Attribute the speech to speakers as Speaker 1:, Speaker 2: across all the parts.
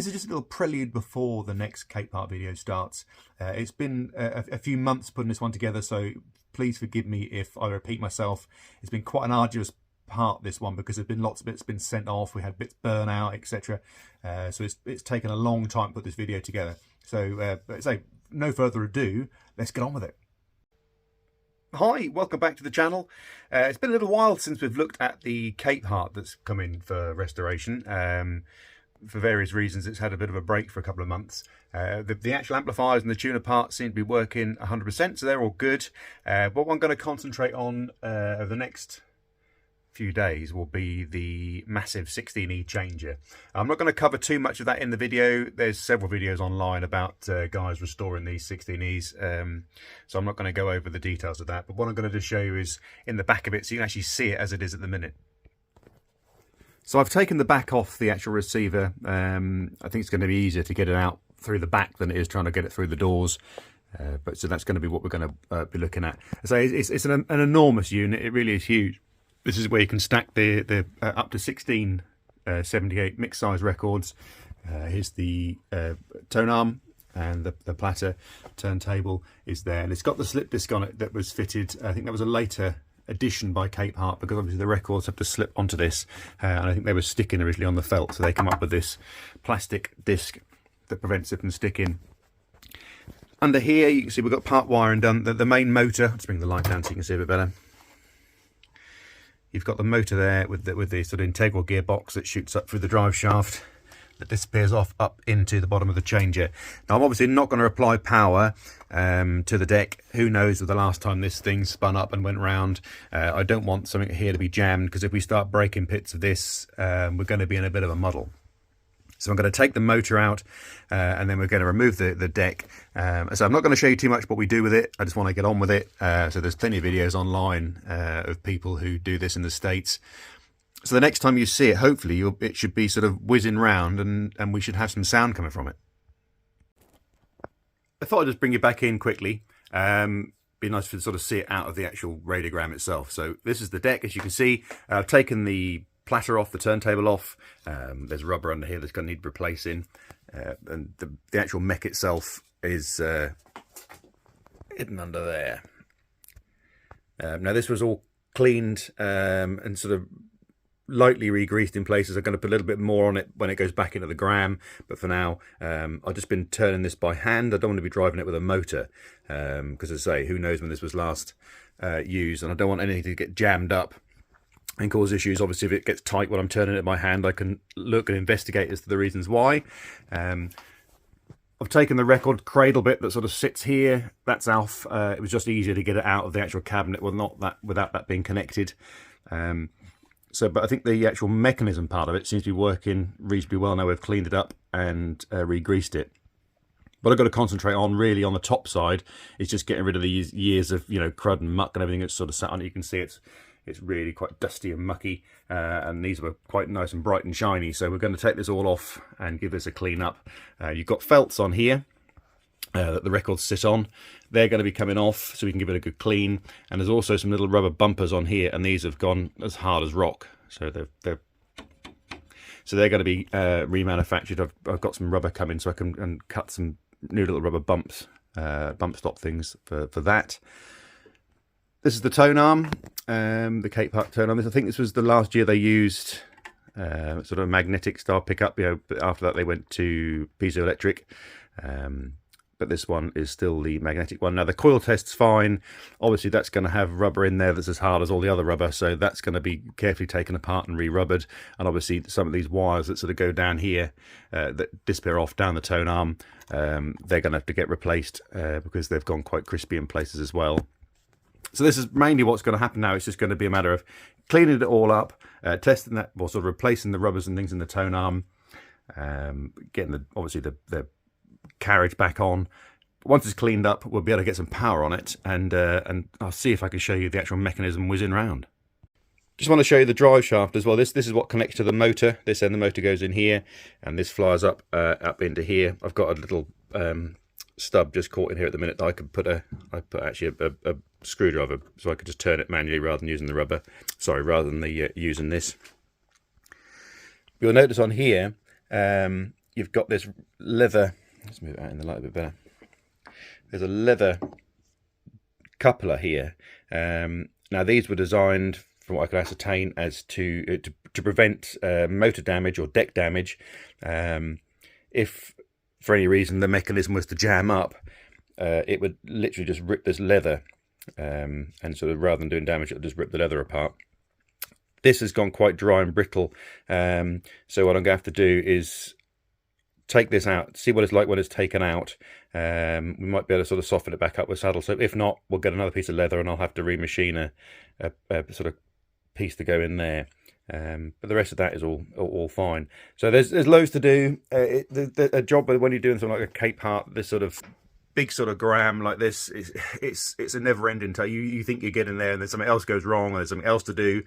Speaker 1: This is just a little prelude before the next Capehart video starts. It's been a few months putting this one together, so please forgive me if I repeat myself. It's been quite an arduous part, this one, because there's been lots of bits been sent off, we had bits burn out, etc. So it's taken a long time to put this video together. So no further ado, let's get on with it. Hi, welcome back to the channel. It's been a little while since we've looked at the Capehart that's come in for restoration. For various reasons, it's had a bit of a break for a couple of months. The actual amplifiers and the tuner parts seem to be working 100%, so they're all good. What I'm going to concentrate on over the next few days will be the massive 16E changer. I'm not going to cover too much of that in the video. There's several videos online about guys restoring these 16Es, so I'm not going to go over the details of that. But what I'm going to just show you is in the back of it, so you can actually see it as it is at the minute. So I've taken the back off the actual receiver. I think it's going to be easier to get it out through the back than it is trying to get it through the doors. So that's going to be what we're going to be looking at. So it's an enormous unit. It really is huge. This is where you can stack the up to 16 78 mix size records. Here's the tone arm, and the platter turntable is there, and it's got the slip disc on it that was fitted. I think that was a later addition by Capehart, because obviously the records have to slip onto this, and I think they were sticking originally on the felt, so they come up with this plastic disc that prevents it from sticking. Under here you can see we've got part wiring done. The main motor, let's bring the light down so you can see a bit better. You've got the motor there with the sort of integral gearbox that shoots up through the drive shaft, that disappears off up into the bottom of the changer. Now I'm obviously not going to apply power to the deck. Who knows with the last time this thing spun up and went round. I don't want something here to be jammed, because if we start breaking bits of this, we're going to be in a bit of a muddle. So I'm going to take the motor out, and then we're going to remove the deck. So I'm not going to show you too much what we do with it. I just want to get on with it. So there's plenty of videos online of people who do this in the States. So the next time you see it, hopefully it should be sort of whizzing round, and we should have some sound coming from it. I thought I'd just bring you back in quickly. Be nice to sort of see it out of the actual radiogram itself. So this is the deck, as you can see. I've taken the platter off, the turntable off. There's rubber under here that's going to need replacing, and the actual mech itself is hidden under there. Now this was all cleaned and sort of lightly re-greased in places. I'm going to put a little bit more on it when it goes back into the gram, but for now I've just been turning this by hand. I don't want to be driving it with a motor, because as I say, who knows when this was last used, and I don't want anything to get jammed up and cause issues. Obviously if it gets tight when I'm turning it by hand, I can look and investigate as to the reasons why. I've taken the record cradle bit that sort of sits here, that's off. It was just easier to get it out of the actual cabinet without that being connected. But I think the actual mechanism part of it seems to be working reasonably well now we've cleaned it up and re-greased it. What I've got to concentrate on really on the top side is just getting rid of these years of, you know, crud and muck and everything that's sort of sat on it. You can see it's really quite dusty and mucky, and these were quite nice and bright and shiny, so we're going to take this all off and give this a clean up. You've got felts on here that the records sit on. They're going to be coming off, so we can give it a good clean. And there's also some little rubber bumpers on here, and these have gone as hard as rock, so they're going to be remanufactured. I've got some rubber coming, so I can cut some new little rubber bumps, bump stop things for that. This is the tone arm, the Capehart tone arm. I think this was the last year they used sort of a magnetic style pickup. You know, but after that they went to piezoelectric. But this one is still the magnetic one. Now the coil test's fine. Obviously that's going to have rubber in there that's as hard as all the other rubber, so that's going to be carefully taken apart and re-rubbered. And obviously some of these wires that sort of go down here that disappear off down the tone arm, they're going to have to get replaced because they've gone quite crispy in places as well. So this is mainly what's going to happen now. It's just going to be a matter of cleaning it all up, testing that, or sort of replacing the rubbers and things in the tone arm, getting obviously the carriage back on. Once it's cleaned up, we'll be able to get some power on it, and I'll see if I can show you the actual mechanism whizzing round. Just want to show you the drive shaft as well. This is what connects to the motor. This end, the motor goes in here, and this flies up into here. I've got a little stub just caught in here at the minute that I could put actually a screwdriver, so I could just turn it manually rather than using the rubber. Sorry, rather than using this. You'll notice on here you've got this leather, let's move it out in the light a bit better. There's a leather coupler here. Now these were designed, from what I could ascertain, as to prevent motor damage or deck damage. If for any reason the mechanism was to jam up, it would literally just rip this leather, and sort of, rather than doing damage, it would just rip the leather apart. This has gone quite dry and brittle, so what I'm going to have to do is take this out, see what it's like when it's taken out. We might be able to sort of soften it back up with saddle soap. If not, we'll get another piece of leather and I'll have to remachine a sort of piece to go in there. But the rest of that is all fine. So there's loads to do. A job when you're doing something like a Capehart, this sort of big sort of gram like this, it's a never-ending tale. You think you're getting there and then something else goes wrong and there's something else to do.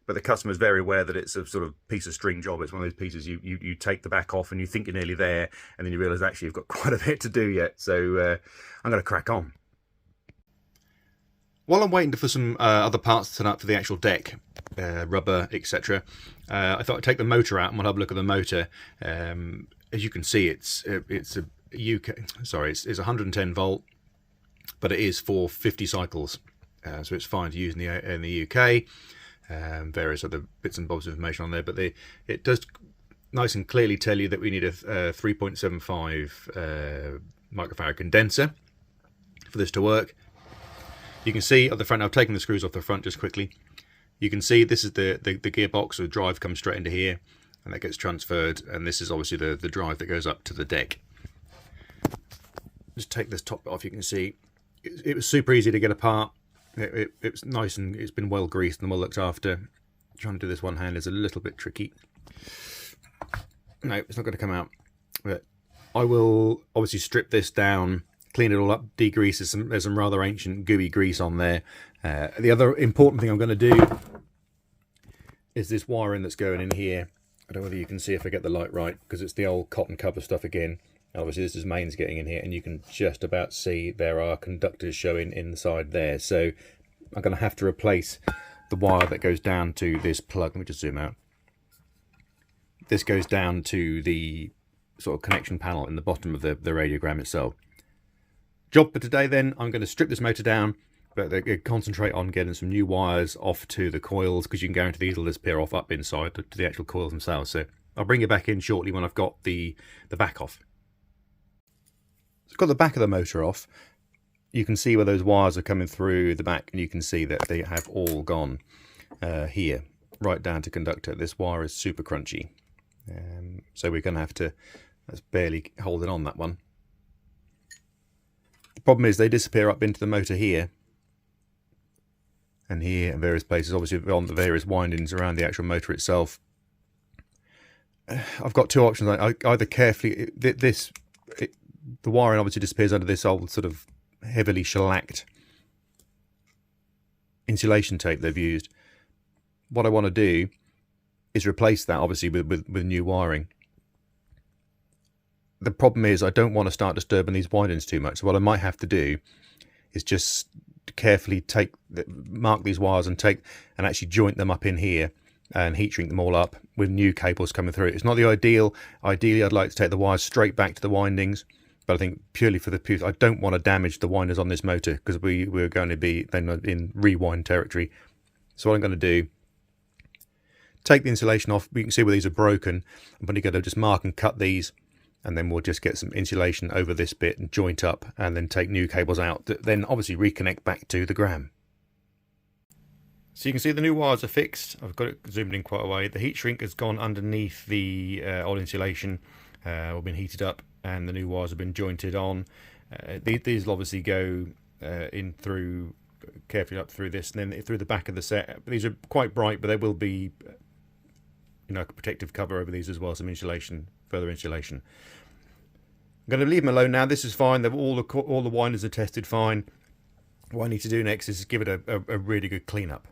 Speaker 1: But the customer's very aware that it's a sort of piece of string job. It's one of those pieces you take the back off and you think you're nearly there, and then you realise actually you've got quite a bit to do yet. So I'm going to crack on. While I'm waiting for some other parts to turn up for the actual deck, rubber, etc., I thought I'd take the motor out and we'll have a look at the motor. As you can see, it's a it's 110 volt, but it is for 50 cycles, so it's fine to use in the UK. Various other bits and bobs of information on there, but it does nice and clearly tell you that we need a 3.75 microfarad condenser for this to work. You can see at the front, I've taken the screws off the front just quickly. You can see this is the gearbox, so the drive comes straight into here and that gets transferred, and this is obviously the drive that goes up to the deck. Just take this top off. You can see it was super easy to get apart. It's nice and it's been well greased and well looked after. Trying to do this one hand is a little bit tricky. No, it's not going to come out. But I will obviously strip this down, clean it all up, degrease. There's some rather ancient gooey grease on there. The other important thing I'm going to do is this wiring that's going in here. I don't know whether you can see if I get the light right, because it's the old cotton cover stuff again. Obviously this is mains getting in here, and you can just about see there are conductors showing inside there. So I'm going to have to replace the wire that goes down to this plug. Let me just zoom out. This goes down to the sort of connection panel in the bottom of the radiogram itself. Job for today then, I'm going to strip this motor down, but concentrate on getting some new wires off to the coils, because you can guarantee these will disappear off up inside to the actual coils themselves. So I'll bring you back in shortly when I've got the back off. I've got the back of the motor off. You can see where those wires are coming through the back, and you can see that they have all gone here, right down to conductor. This wire is super crunchy, so we're going to have to, that's barely holding on, that one. The problem is they disappear up into the motor here and here and various places, obviously on the various windings around the actual motor itself. I've got two options. I either carefully, the wiring obviously disappears under this old sort of heavily shellacked insulation tape they've used. What I want to do is replace that obviously with new wiring. The problem is I don't want to start disturbing these windings too much, so what I might have to do is just carefully mark these wires and actually joint them up in here and heat shrink them all up with new cables coming through. It's not the ideal. Ideally I'd like to take the wires straight back to the windings, but I think purely for the I don't want to damage the winders on this motor, because we're going to be then in rewind territory. So what I'm going to do, take the insulation off. We can see where these are broken. I'm going to just mark and cut these, and then we'll just get some insulation over this bit and joint up, and then take new cables out, then obviously reconnect back to the gram. So you can see the new wires are fixed. I've got it zoomed in quite a way. The heat shrink has gone underneath the old insulation, or been heated up, and the new wires have been jointed on. These will obviously go in through, carefully up through this, and then through the back of the set. These are quite bright, but there will be, a protective cover over these as well, some insulation, further insulation. I'm going to leave them alone now. This is fine. All the winders are tested fine. What I need to do next is give it a really good clean-up.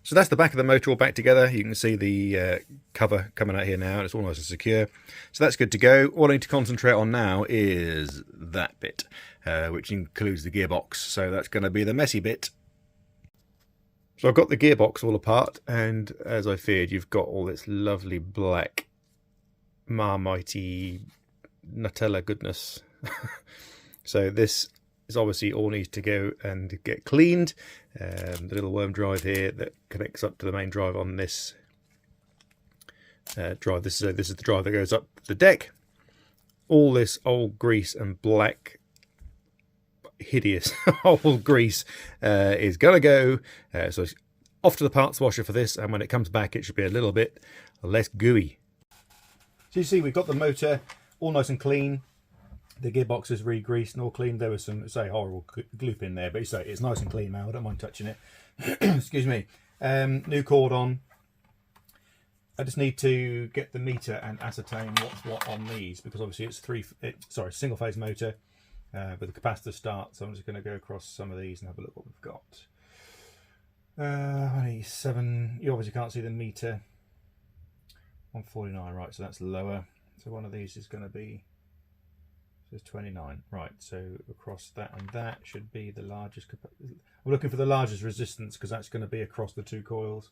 Speaker 1: So that's the back of the motor all back together. You can see the cover coming out here now, and it's all nice and secure. So that's good to go. All I need to concentrate on now is that bit, which includes the gearbox. So that's going to be the messy bit. So I've got the gearbox all apart, and as I feared, you've got all this lovely black Marmitey Nutella goodness. So this is obviously all needs to go and get cleaned. The little worm drive here that connects up to the main drive on this drive. This is the drive that goes up the deck. All this old grease and black, hideous old grease is gonna go. So it's off to the parts washer for this, and when it comes back, it should be a little bit less gooey. So you see, we've got the motor all nice and clean. The gearbox is re-greased and all clean. There was some, say, horrible gloop in there, but you say it's nice and clean now. I don't mind touching it. Excuse me. New cord on. I just need to get the meter and ascertain what's what on these, because obviously it's single phase motor with the capacitor start. So I'm just going to go across some of these and have a look what we've got. 7. You obviously can't see the meter. 149, right? So that's lower. So one of these is going to be, so it's 29, right? So across that and that should be the largest. I'm looking for the largest resistance because that's going to be across the 2 coils.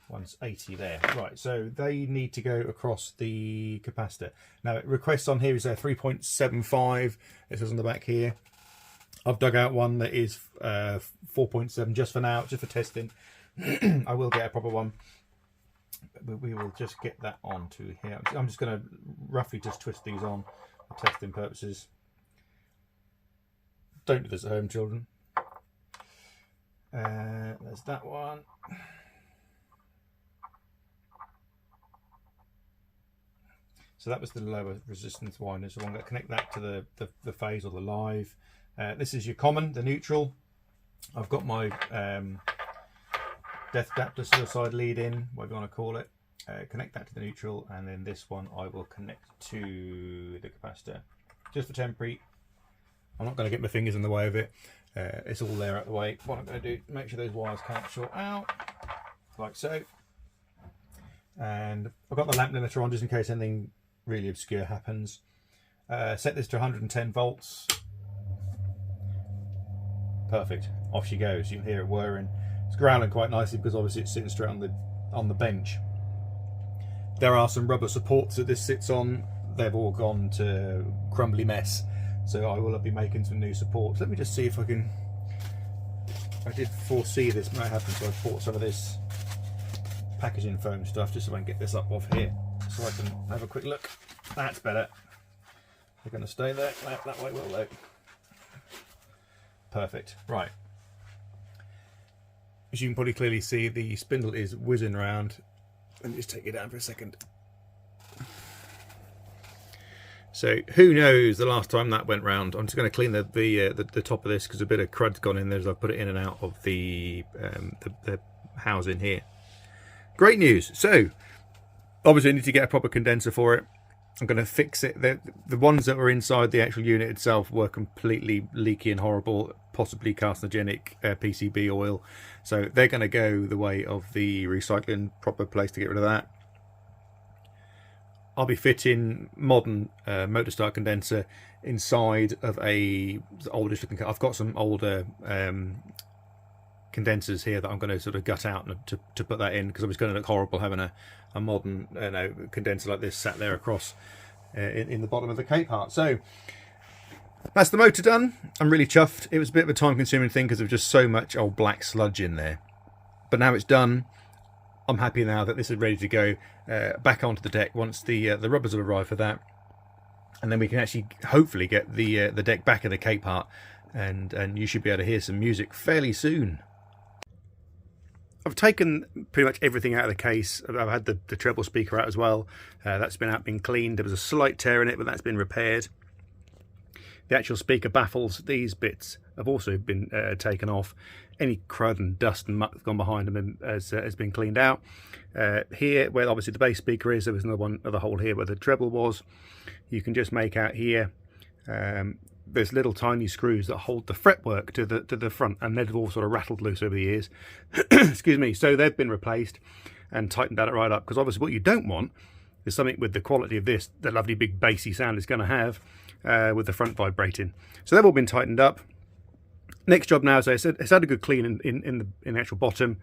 Speaker 1: One's 80 there, right? So they need to go across the capacitor. Now it requests on here is a 3.75. It says on the back here. I've dug out one that is 4.7 just for now, just for testing. I will get a proper one, but we will just get that onto here. I'm just going to roughly just twist these on for testing purposes. Don't do this at home, children. There's that one. So that was the lower resistance winder. So I'm going to connect that to the phase or the live. This is your common, the neutral. I've got my depth adapter suicide lead in, whatever you want to call it. Connect that to the neutral, and then this one I will connect to the capacitor. Just for temporary. I'm not going to get my fingers in the way of it. It's all there out the way. What I'm going to do, make sure those wires can't short out, like so. And I've got the lamp limiter on just in case anything really obscure happens. Set this to 110 volts. Perfect. Off she goes. You can hear it whirring. It's growling quite nicely because obviously it's sitting straight on the bench. There are some rubber supports that this sits on. They've all gone to crumbly mess. So I will be making some new supports. Let me just see if I can. I did foresee this might happen, so I bought some of this packaging foam stuff just so I can get this up off here, so I can have a quick look. That's better. They're going to stay there. That way will they? Perfect. Right. As you can probably clearly see, the spindle is whizzing around. Let me just take it down for a second. So who knows the last time that went round. I'm just going to clean the top of this because a bit of crud's gone in there as I put it in and out of the housing here. Great news. So obviously I need to get a proper condenser for it. I'm going to fix it. The ones that were inside the actual unit itself were completely leaky and horrible, possibly carcinogenic PCB oil. So they're going to go the way of the recycling, proper place to get rid of that. I'll be fitting modern motor start condenser inside of a oldish looking car. I've got some older condensers here that I'm going to sort of gut out to put that in, because it's going to look horrible having a modern condenser like this sat there across in the bottom of the Capehart. So that's the motor done. I'm really chuffed. It was a bit of a time consuming thing because there was just so much old black sludge in there, but now it's done. I'm happy now that this is ready to go back onto the deck once the rubbers have arrived for that, and then we can actually hopefully get the deck back in the Capehart, and you should be able to hear some music fairly soon. I've taken pretty much everything out of the case. I've had the treble speaker out as well. That's been cleaned. There was a slight tear in it, but that's been repaired. The actual speaker baffles, these bits have also been taken off. Any crud and dust and muck that's gone behind them has been cleaned out. Here, where obviously the bass speaker is, there was another hole here where the treble was. You can just make out here, there's little tiny screws that hold the fretwork to the front, and they've all sort of rattled loose over the years. Excuse me. So they've been replaced and tightened that right up, because obviously what you don't want is something with the quality of this, the lovely big bassy sound it's going to have, with the front vibrating. So they've all been tightened up. Next job now, as I said, it's had a good clean in the actual bottom.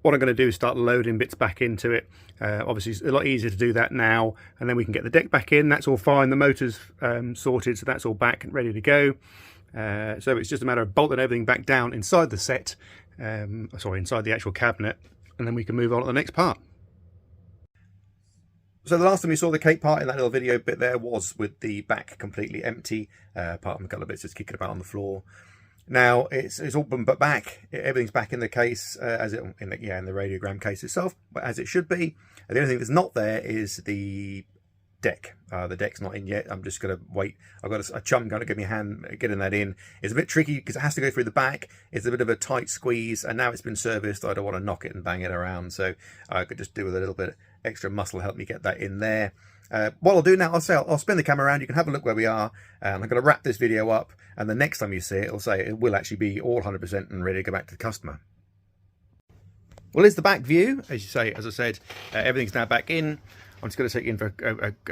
Speaker 1: what I'm going to do is start loading bits back into it. Obviously it's a lot easier to do that now, and then we can get the deck back in. That's all fine. The motor's sorted, so that's all back and ready to go. So it's just a matter of bolting everything back down inside the set, inside the actual cabinet, and then we can move on to the next part. So the last time we saw the Capehart in that little video bit there was with the back completely empty, apart from a couple of bits just kicking about on the floor. Now it's all been but back. Everything's back in the case, in the radiogram case itself, but as it should be. The only thing that's not there is the deck. The deck's not in yet. I'm just going to wait. I've got a chum going to give me a hand getting that in. It's a bit tricky because it has to go through the back. It's a bit of a tight squeeze, and now it's been serviced. I don't want to knock it and bang it around, so I could just do with a little bit extra muscle help me get that in there. What I'll do now, I'll spin the camera around. You can have a look where we are. I'm going to wrap this video up, and the next time you see it, it'll say it will actually be all 100% and ready to go back to the customer. Well, here's the back view. As I said, everything's now back in. I'm just going to take you in for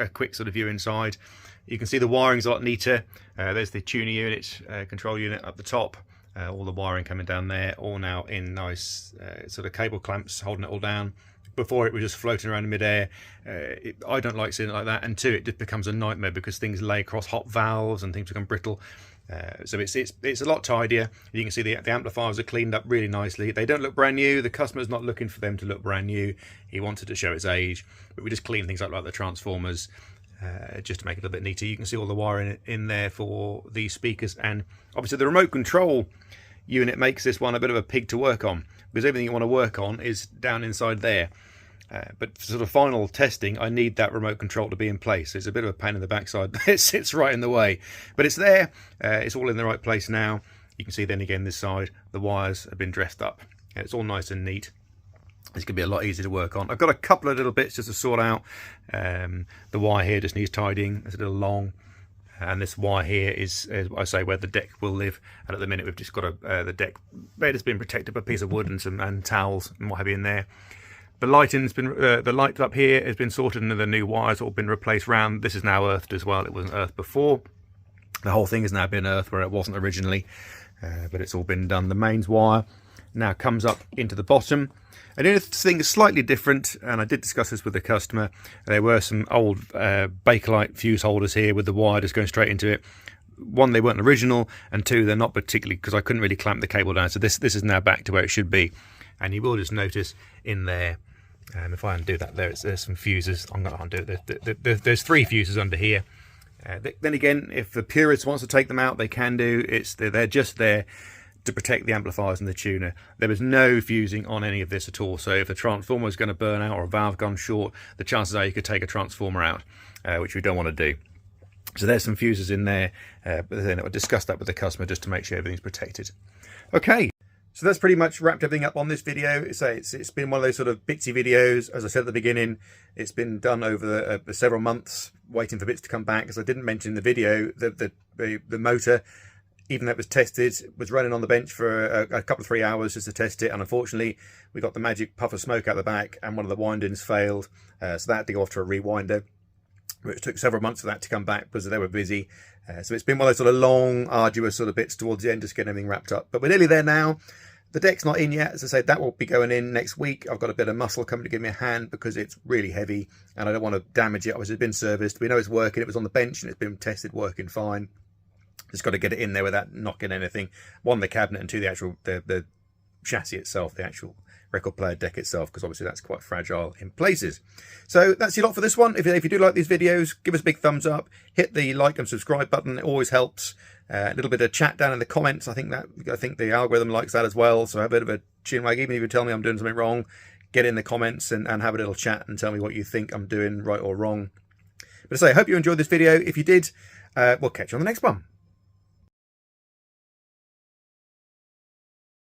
Speaker 1: a quick sort of view inside. You can see the wiring's a lot neater. There's the tuner unit, control unit up the top. All the wiring coming down there, all now in nice sort of cable clamps holding it all down. Before it was just floating around in midair. I don't like seeing it like that, and two, it just becomes a nightmare because things lay across hot valves and things become brittle. So it's a lot tidier. You can see the amplifiers are cleaned up really nicely. They don't look brand new. The customer's not looking for them to look brand new. He wanted to show its age, but we just clean things up like the transformers just to make it a little bit neater. You can see all the wiring in there for the speakers, and obviously the remote control unit makes this one a bit of a pig to work on, because everything you want to work on is down inside there. But for sort of final testing, I need that remote control to be in place. It's a bit of a pain in the backside. It sits right in the way, but it's there. It's all in the right place now. You can see then again this side, the wires have been dressed up. It's all nice and neat. It's going to be a lot easier to work on. I've got a couple of little bits just to sort out. The wire here just needs tidying. It's a little long. And this wire here is I say, where the deck will live. And at the minute, we've just got the deck bed has been protected by a piece of wood and towels and what have you in there. The lighting's been the light up here has been sorted, and the new wires all been replaced round. This is now earthed as well. It wasn't earthed before. The whole thing has now been earthed where it wasn't originally, but it's all been done. The mains wire now comes up into the bottom. And the only thing is slightly different, and I did discuss this with the customer. There were some old Bakelite fuse holders here with the wire just going straight into it. One, they weren't original, and two, they're not particularly, because I couldn't really clamp the cable down. So this is now back to where it should be. And you will just notice in there, if I undo that, there's some fuses. I'm going to undo it. There's 3 fuses under here. Then again, if the purist wants to take them out, they can do. They're just there to protect the amplifiers and the tuner. There was no fusing on any of this at all. So if the transformer is going to burn out or a valve gone short, the chances are you could take a transformer out, which we don't want to do. So there's some fuses in there, but then I'll discuss that with the customer just to make sure everything's protected. Okay, so that's pretty much wrapped everything up on this video. So it's been one of those sort of bitsy videos. As I said at the beginning, it's been done over several months, waiting for bits to come back. As I didn't mention in the video, the motor, even though it was tested, was running on the bench for a couple of 3 hours just to test it, and unfortunately we got the magic puff of smoke out the back and one of the windings failed, so that had to go off to a rewinder, which took several months for that to come back because they were busy. So it's been one of those sort of long, arduous sort of bits towards the end, just getting everything wrapped up. But we're nearly there now. The deck's not in yet. As I said, that will be going in next week. I've got a bit of muscle coming to give me a hand because it's really heavy and I don't want to damage it. Obviously, it's been serviced. We know it's working. It was on the bench and it's been tested working fine. Just got to get it in there without knocking anything. One, the cabinet, and two, the actual the chassis itself, the actual record player deck itself, because obviously that's quite fragile in places. So that's your lot for this one. If you do like these videos, give us a big thumbs up, hit the like and subscribe button. It always helps. A little bit of chat down in the comments. I think the algorithm likes that as well. So have a bit of a chinwag. Even if you tell me I'm doing something wrong, get in the comments and have a little chat and tell me what you think I'm doing right or wrong. But I say, I hope you enjoyed this video. If you did, we'll catch you on the next one.